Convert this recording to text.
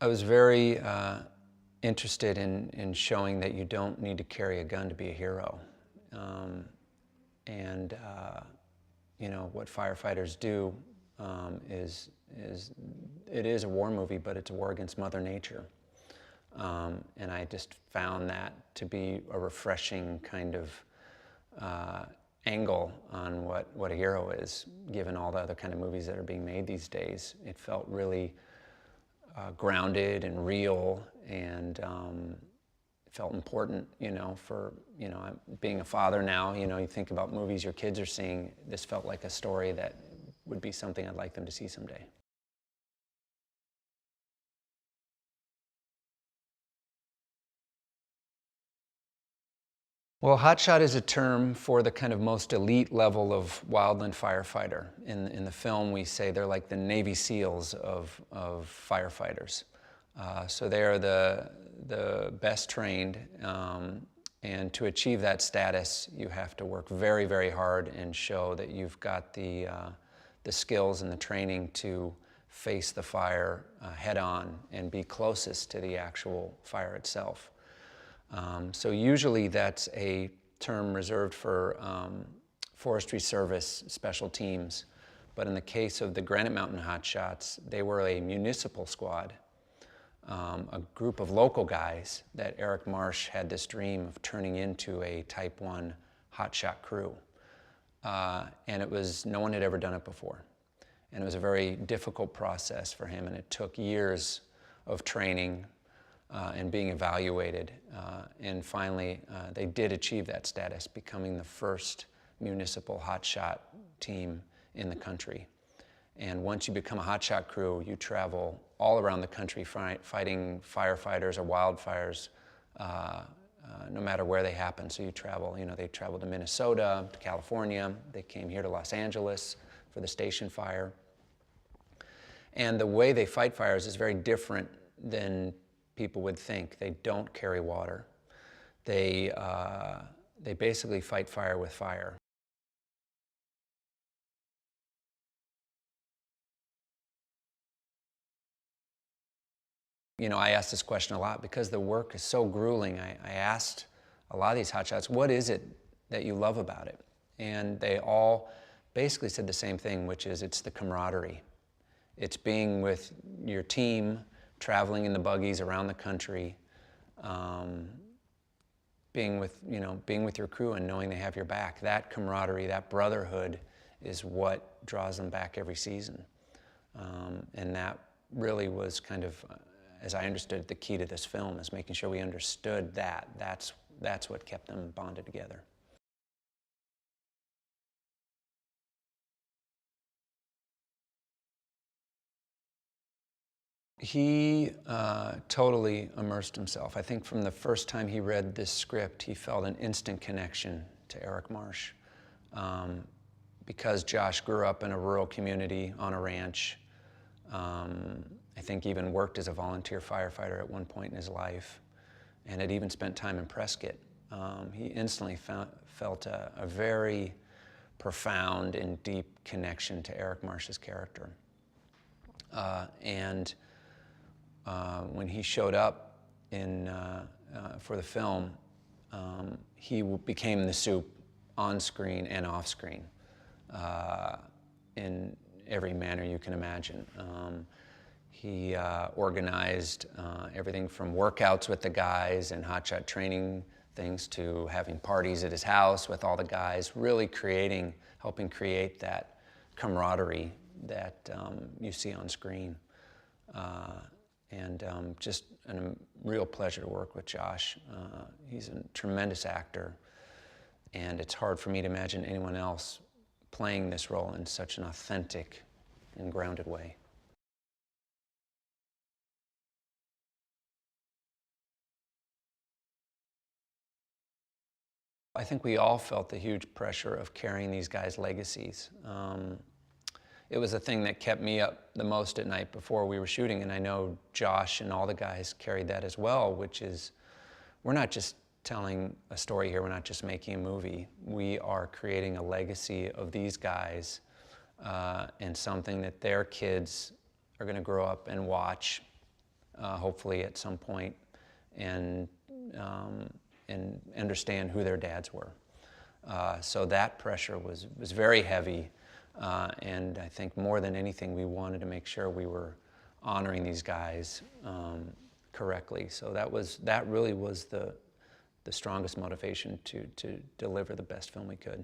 I was very interested in showing that you don't need to carry a gun to be a hero. You know, what firefighters do it is a war movie, but it's a war against Mother Nature. And I just found that to be a refreshing kind of angle on what a hero is, given all the other kind of movies that are being made these days. It felt really grounded and real, and felt important, you know, for, you know, being a father now, you know, you think about movies your kids are seeing, this felt like a story that would be something I'd like them to see someday. Well, hotshot is a term for the kind of most elite level of wildland firefighter. In the film, we say they're like the Navy SEALs of firefighters. So they are the best trained, and to achieve that status, you have to work very, very hard and show that you've got the skills and the training to face the fire head on and be closest to the actual fire itself. So usually that's a term reserved for Forestry Service special teams, but in the case of the Granite Mountain Hotshots, they were a municipal squad, a group of local guys that Eric Marsh had this dream of turning into a Type 1 hotshot crew. And it was, no one had ever done it before. And it was a very difficult process for him, and it took years of training and being evaluated. And finally, they did achieve that status, becoming the first municipal hotshot team in the country. And once you become a hotshot crew, you travel all around the country fighting firefighters or wildfires, no matter where they happen. So you travel, you know, they traveled to Minnesota, to California, they came here to Los Angeles for the station fire. And the way they fight fires is very different than people would think. They don't carry water. They basically fight fire with fire. You know, I ask this question a lot because the work is so grueling. I asked a lot of these hotshots, what is it that you love about it? And they all basically said the same thing, which is it's the camaraderie. It's being with your team, traveling in the buggies around the country, being with your crew and knowing they have your back. That camaraderie, that brotherhood is what draws them back every season. And that really was kind of, as I understood, the key to this film, is making sure we understood that. That's what kept them bonded together. He totally immersed himself. I think from the first time he read this script, he felt an instant connection to Eric Marsh. Because Josh grew up in a rural community on a ranch, I think even worked as a volunteer firefighter at one point in his life, and had even spent time in Prescott. He instantly felt a very profound and deep connection to Eric Marsh's character. When he showed up for the film, he became the soup on screen and off screen in every manner you can imagine. He organized everything from workouts with the guys and hotshot training things to having parties at his house with all the guys, really helping create that camaraderie that you see on screen. Just a real pleasure to work with Josh. He's a tremendous actor, and it's hard for me to imagine anyone else playing this role in such an authentic and grounded way. I think we all felt the huge pressure of carrying these guys' legacies. It was the thing that kept me up the most at night before we were shooting, and I know Josh and all the guys carried that as well, which is, we're not just telling a story here, we're not just making a movie. We are creating a legacy of these guys and something that their kids are going to grow up and watch hopefully at some point, and understand who their dads were. So that pressure was very heavy, and I think more than anything, we wanted to make sure we were honoring these guys correctly. So that really was the strongest motivation to deliver the best film we could.